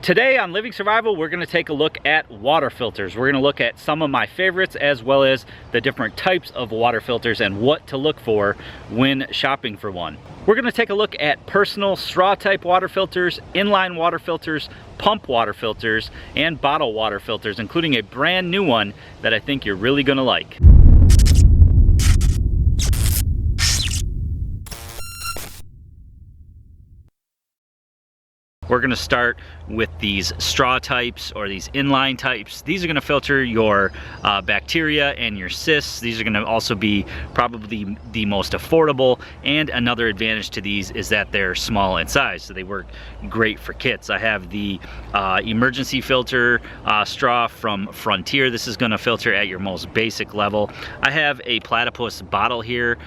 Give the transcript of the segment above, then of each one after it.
Today on Living Survival, we're going to take a look at water filters. We're going to look at some of my favorites as well as the different types of water filters and what to look for when shopping for one. We're going to take a look at personal straw type water filters, inline water filters, pump water filters, and bottle water filters, including a brand new one that I think you're really going to like. We're going to start with these straw types or these inline types. These are going to filter your bacteria and your cysts. These are going to also be probably the most affordable, and another advantage to these is that they're small in size, so they work great for kits. I have the emergency filter straw from Frontier. This is going to filter at your most basic level. I have a Platypus bottle here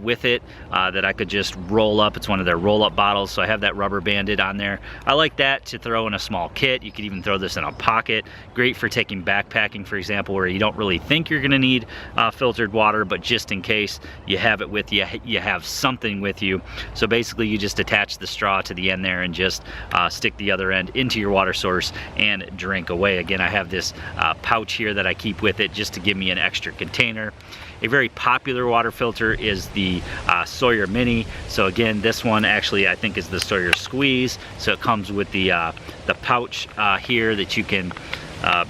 with it that I could just roll up. It's one of their roll-up bottles, so I have that rubber banded on there. I like that to throw in a small kit. You could even throw this in a pocket. Great for taking backpacking, for example, where you don't really think you're going to need filtered water, but just in case you have it with you, you have something with you. So basically you just attach the straw to the end there and just stick the other end into your water source and drink away. Again, I have this pouch here that I keep with it just to give me an extra container. A very popular water filter is the Sawyer Mini. So again, this one actually I think is the Sawyer Squeeze. So it comes with the pouch here that you can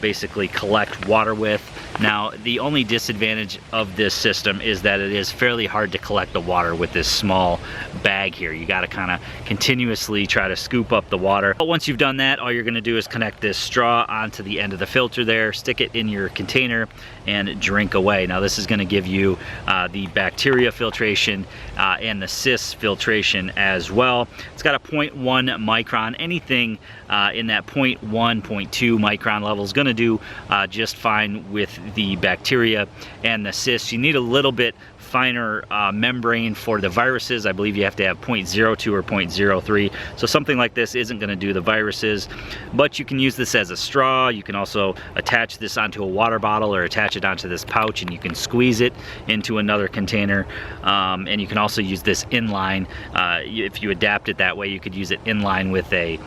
basically collect water with. Now, the only disadvantage of this system is that it is fairly hard to collect the water with this small bag here. You got to kind of continuously try to scoop up the water. But once you've done that, all you're going to do is connect this straw onto the end of the filter there, stick it in your container, and drink away. Now, this is going to give you the bacteria filtration and the cyst filtration as well. It's got a 0.1 micron. Anything in that 0.1, 0.2 micron level is going to do just fine with the bacteria and the cysts. You need a little bit finer membrane for the viruses. I believe you have to have 0.02 or 0.03. So something like this isn't going to do the viruses, but you can use this as a straw. You can also attach this onto a water bottle or attach it onto this pouch, and you can squeeze it into another container. And you can also use this inline. If you adapt it that way, you could use it inline with a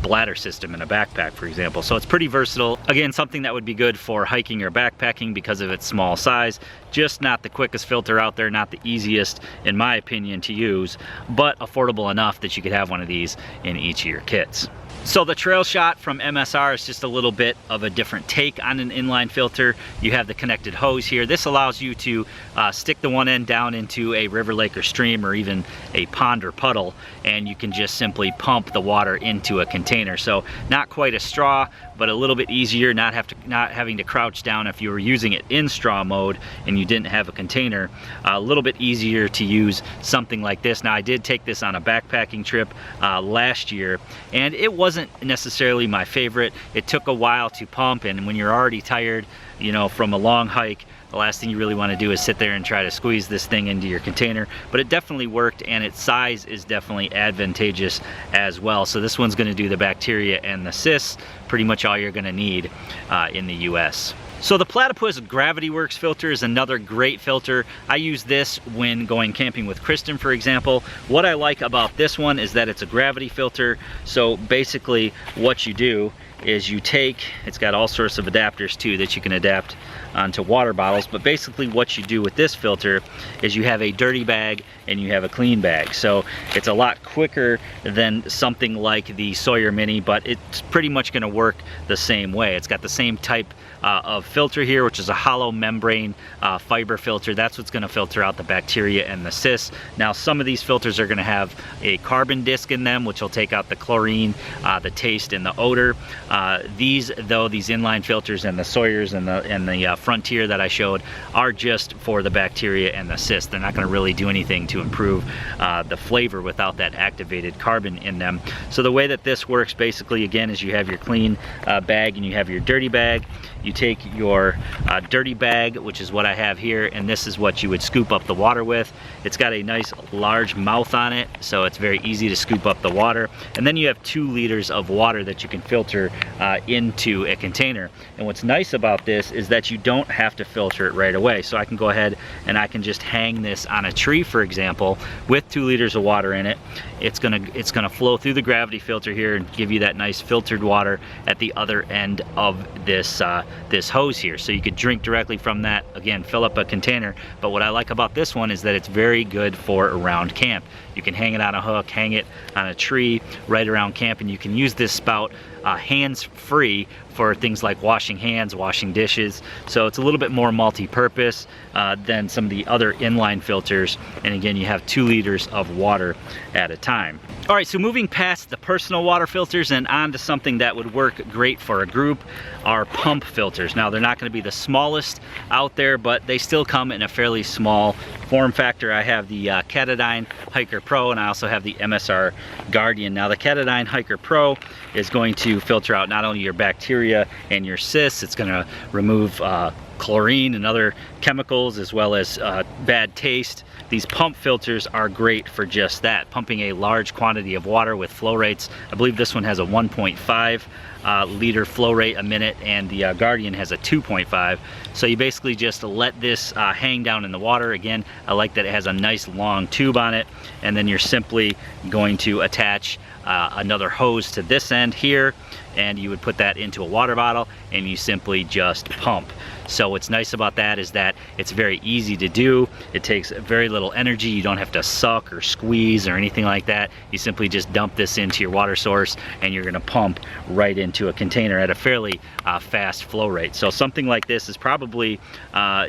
bladder system in a backpack, for example. So it's pretty versatile. Again, something that would be good for hiking or backpacking because of its small size. Just not the quickest filter out there, not the easiest in my opinion to use, but affordable enough that you could have one of these in each of your kits. So the TrailShot from MSR is just a little bit of a different take on an inline filter. You have the connected hose here. This allows you to stick the one end down into a river, lake, or stream, or even a pond or puddle, and you can just simply pump the water into a container. So not quite a straw, but a little bit easier, not having to crouch down if you were using it in straw mode and you didn't have a container. A little bit easier to use something like this. Now, I did take this on a backpacking trip last year, and it wasn't necessarily my favorite. It took a while to pump, and when you're already tired, you know, from a long hike, the last thing you really want to do is sit there and try to squeeze this thing into your container. But it definitely worked, and its size is definitely advantageous as well. So this one's going to do the bacteria and the cysts, pretty much all you're going to need in the US. So the Platypus Gravity Works filter is another great filter. I use this when going camping with Kristen, for example. What I like about this one is that it's a gravity filter. So basically what you do is you take, it's got all sorts of adapters too that you can adapt onto water bottles, but basically what you do with this filter is you have a dirty bag and you have a clean bag. So it's a lot quicker than something like the Sawyer Mini, but it's pretty much going to work the same way. It's got the same type of filter here, which is a hollow membrane fiber filter. That's what's going to filter out the bacteria and the cysts. Now, some of these filters are going to have a carbon disc in them, which will take out the chlorine, the taste, and the odor. These inline filters and the Sawyers and the Frontier that I showed are just for the bacteria and the cysts. They're not going to really do anything to improve the flavor without that activated carbon in them. So the way that this works basically, again, is you have your clean bag and you have your dirty bag, you take your dirty bag, which is what I have here, and this is what you would scoop up the water with. It's got a nice large mouth on it, so it's very easy to scoop up the water. And then you have 2 liters of water that you can filter into a container. And what's nice about this is that you don't have to filter it right away. So I can go ahead and I can just hang this on a tree, for example, with 2 liters of water in it. It's gonna flow through the gravity filter here and give you that nice filtered water at the other end of this this hose here. So you could drink directly from that. Again, fill up a container. But what I like about this one is that it's very good for around camp. You can hang it on a hook, hang it on a tree right around camp, and you can use this spout hands-free for things like washing hands, washing dishes. So it's a little bit more multi-purpose than some of the other inline filters. And again, you have 2 liters of water at a time. All right, so moving past the personal water filters and on to something that would work great for a group are pump filters. Now, they're not going to be the smallest out there, but they still come in a fairly small form factor. I have the Katadyn Hiker Pro, and I also have the MSR Guardian. Now, the Katadyn Hiker Pro is going to filter out not only your bacteria and your cysts, it's going to remove chlorine and other chemicals, as well as bad taste. These pump filters are great for just that, pumping a large quantity of water with flow rates. I believe this one has a 1.5 liter flow rate a minute, and the Guardian has a 2.5. So you basically just let this hang down in the water. Again, I like that it has a nice long tube on it, and then you're simply going to attach another hose to this end here, and you would put that into a water bottle and you simply just pump. So what's nice about that is that it's very easy to do. It takes very little energy. You don't have to suck or squeeze or anything like that. You simply just dump this into your water source and you're gonna pump right into a container at a fairly fast flow rate. So something like this is probably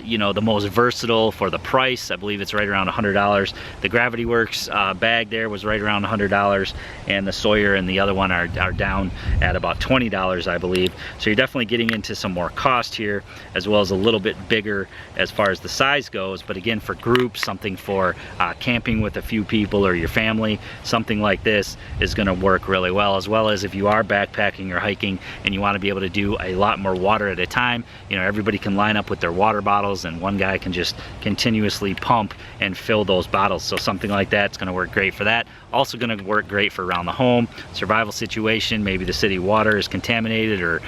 you know, the most versatile for the price. I believe it's right around $100. The Gravity Works bag there was right around $100, and the Sawyer and the other one are down at about $20, I believe. So you're definitely getting into some more cost here, as well as a little bit bigger as far as the size goes. But again, for groups, something for camping with a few people or your family, something like this is going to work really well. As well as if you are backpacking or hiking and you want to be able to do a lot more water at a time, you know, everybody can line up with their water bottles and one guy can just continuously pump and fill those bottles. So something like that's going to work great for that. Also going to work great for around the home survival situation. Maybe the city water is contaminated, or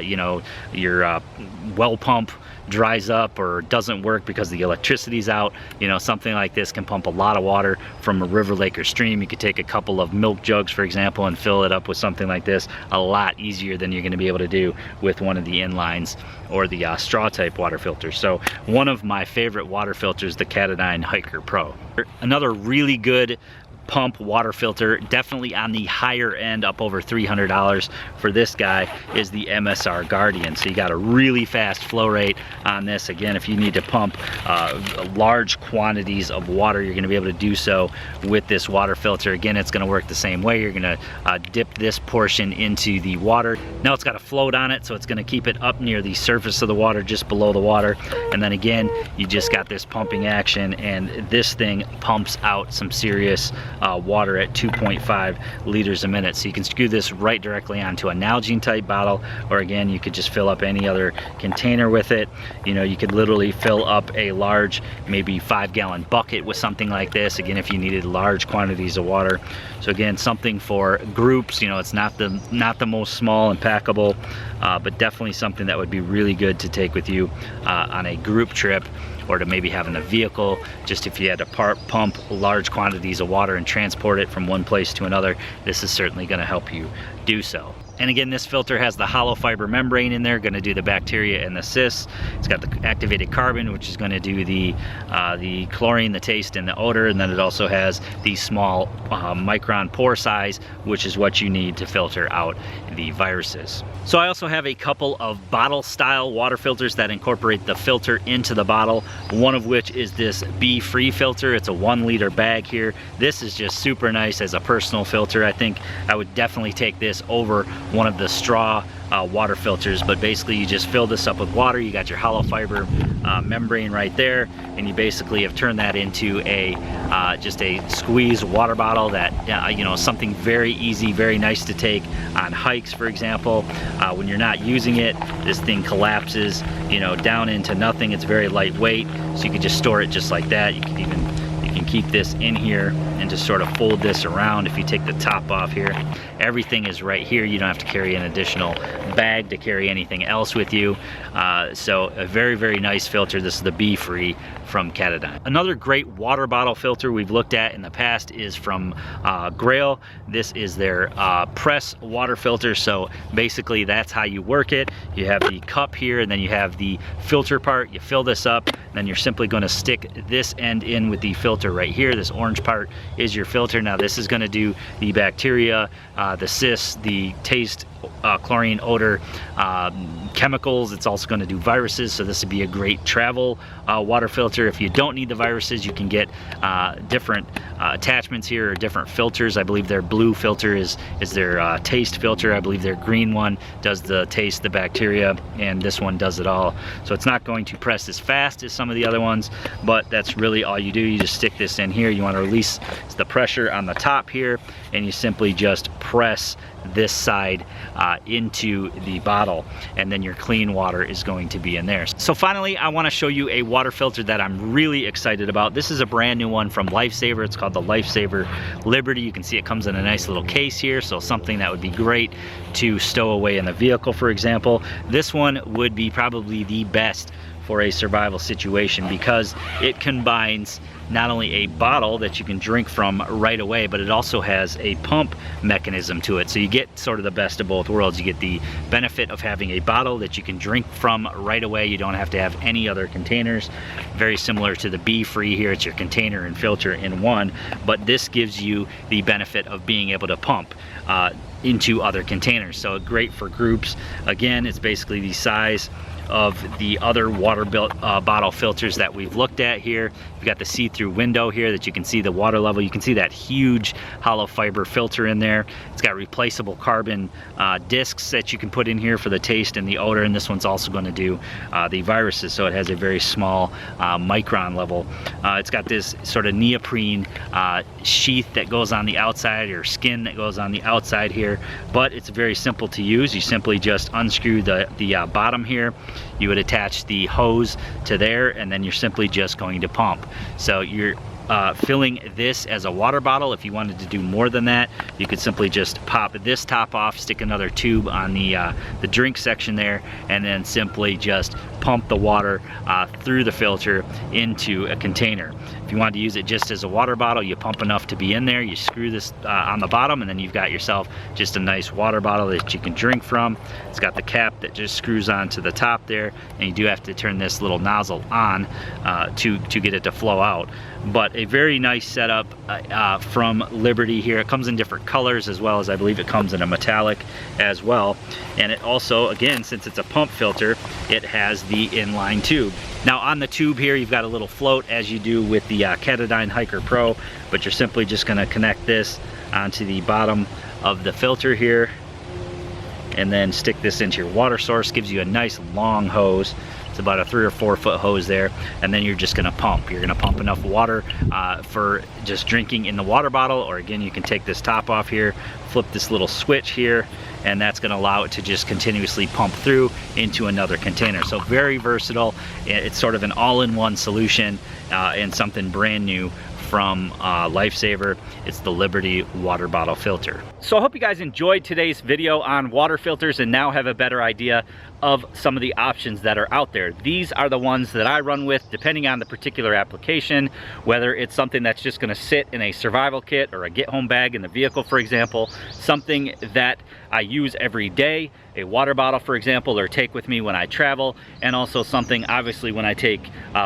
you know, your well pump dries up or doesn't work because the electricity's out. You know, something like this can pump a lot of water from a river, lake, or stream. You could take a couple of milk jugs, for example, and fill it up with something like this a lot easier than you're going to be able to do with one of the inlines or the straw type water filters. So one of my favorite water filters, the Katadyn Hiker Pro. Another really good pump water filter, definitely on the higher end, up over $300 for this guy, is the MSR Guardian. So you got a really fast flow rate on this. Again, if you need to pump large quantities of water, you're going to be able to do so with this water filter. Again, it's going to work the same way. You're going to dip this portion into the water. Now it's got a float on it, so it's going to keep it up near the surface of the water, just below the water. And then again, you just got this pumping action, and this thing pumps out some serious water at 2.5 liters a minute. So you can screw this right directly onto a Nalgene type bottle, or again, you could just fill up any other container with it. You know, you could literally fill up a large, maybe 5-gallon bucket with something like this, again, if you needed large quantities of water. So again, something for groups. You know, it's not the most small and packable, but definitely something that would be really good to take with you on a group trip, or to maybe have in a vehicle, just if you had to pump large quantities of water and transport it from one place to another. This is certainly going to help you do so. And again, this filter has the hollow fiber membrane in there, going to do the bacteria and the cysts. It's got the activated carbon, which is going to do the chlorine, the taste, and the odor. And then it also has the small micron pore size, which is what you need to filter out the viruses. So I also have a couple of bottle style water filters that incorporate the filter into the bottle, one of which is this BeFree filter. It's a 1 liter bag here. This is just super nice as a personal filter. I think I would definitely take this over one of the straw water filters, but basically you just fill this up with water. You got your hollow fiber membrane right there, and you basically have turned that into a just a squeeze water bottle that you know, something very easy, very nice to take on hikes, for example. When you're not using it, this thing collapses, you know, down into nothing. It's very lightweight, so you can just store it just like that. You can keep this in here and just sort of fold this around. If you take the top off here, everything is right here. You don't have to carry an additional bag to carry anything else with you. So a very, very nice filter. This is the BeFree from Katadyn. Another great water bottle filter we've looked at in the past is from GRAYL. This is their press water filter. So basically that's how you work it. You have the cup here, and then you have the filter part. You fill this up, and then you're simply going to stick this end in with the filter right here. This orange part is your filter. Now this is going to do the bacteria, the cysts, the taste, chlorine, odor, chemicals. It's also going to do viruses, so this would be a great travel water filter. If you don't need the viruses, you can get different attachments here, or different filters. I believe their blue filter is their taste filter. I believe their green one does the taste, the bacteria, and this one does it all. So it's not going to press as fast as some of the other ones, but that's really all you do. You just stick this in here. You want to release the pressure on the top here, and you simply just press this side into the bottle, and then your clean water is going to be in there. So finally, I want to show you a water filter that I'm really excited about. This is a brand new one from LifeSaver. It's called the LifeSaver Liberty. You can see it comes in a nice little case here, so something that would be great to stow away in the vehicle, for example. This one would be probably the best for a survival situation, because it combines not only a bottle that you can drink from right away, but it also has a pump mechanism to it. So you get sort of the best of both worlds. You get the benefit of having a bottle that you can drink from right away. You don't have to have any other containers. Very similar to the BeFree here. It's your container and filter in one, but this gives you the benefit of being able to pump into other containers. So great for groups. Again, it's basically the size of the other water bottle filters that we've looked at here. You've got the see-through window here that you can see the water level. You can see that huge hollow fiber filter in there. It's got replaceable carbon discs that you can put in here for the taste and the odor, and this one's also going to do the viruses, so it has a very small micron level. It's got this sort of neoprene sheath that goes on the outside, or skin that goes on the outside here, but it's very simple to use. You simply just unscrew the bottom here. You would attach the hose to there, and then you're simply just going to pump. So you're filling this as a water bottle. If you wanted to do more than that, you could simply just pop this top off, stick another tube on the drink section there, and then simply just pump the water through the filter into a container. If you want to use it just as a water bottle, you pump enough to be in there, you screw this on the bottom, and then you've got yourself just a nice water bottle that you can drink from. It's got the cap that just screws onto the top there, and you do have to turn this little nozzle on to get it to flow out. But a very nice setup from Liberty here. It comes in different colors, as well as I believe it comes in a metallic as well. And it also, again, since it's a pump filter, it has the inline tube. Now on the tube here, you've got a little float, as you do with the Katadyn Hiker Pro, but you're simply just going to connect this onto the bottom of the filter here, and then stick this into your water source. Gives you a nice long hose. It's about a 3 or 4 foot hose there, and then you're just going to pump. You're going to pump enough water for just drinking in the water bottle, or again, you can take this top off here, flip this little switch here, and that's going to allow it to just continuously pump through into another container. So very versatile. It's sort of an all-in-one solution, and something brand new from LifeSaver. It's the Liberty water bottle filter. So I hope you guys enjoyed today's video on water filters and now have a better idea of some of the options that are out there. These are the ones that I run with, depending on the particular application, whether it's something that's just going to sit in a survival kit or a get-home bag in the vehicle, for example, something that I use every day, a water bottle, for example, or take with me when I travel, and also something, obviously, when I take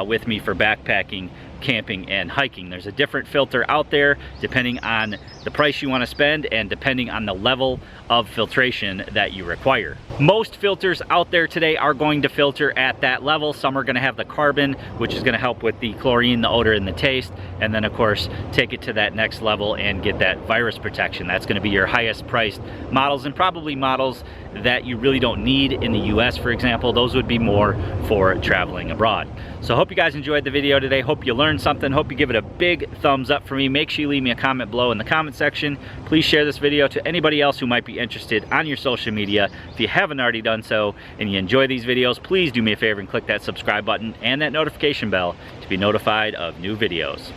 with me for backpacking camping and hiking. There's a different filter out there depending on the price you want to spend and depending on the level of filtration that you require. Most filters out there today are going to filter at that level. Some are going to have the carbon, which is going to help with the chlorine, the odor, and the taste, and then of course take it to that next level and get that virus protection. That's going to be your highest priced models, and probably models that you really don't need in the US, for example. Those would be more for traveling abroad. So I hope you guys enjoyed the video today. Hope you learned something. Hope you give it a big thumbs up for me. Make sure you leave me a comment below in the comment section. Please share this video to anybody else who might be interested on your social media. If you haven't already done so and you enjoy these videos, please do me a favor and click that subscribe button and that notification bell to be notified of new videos.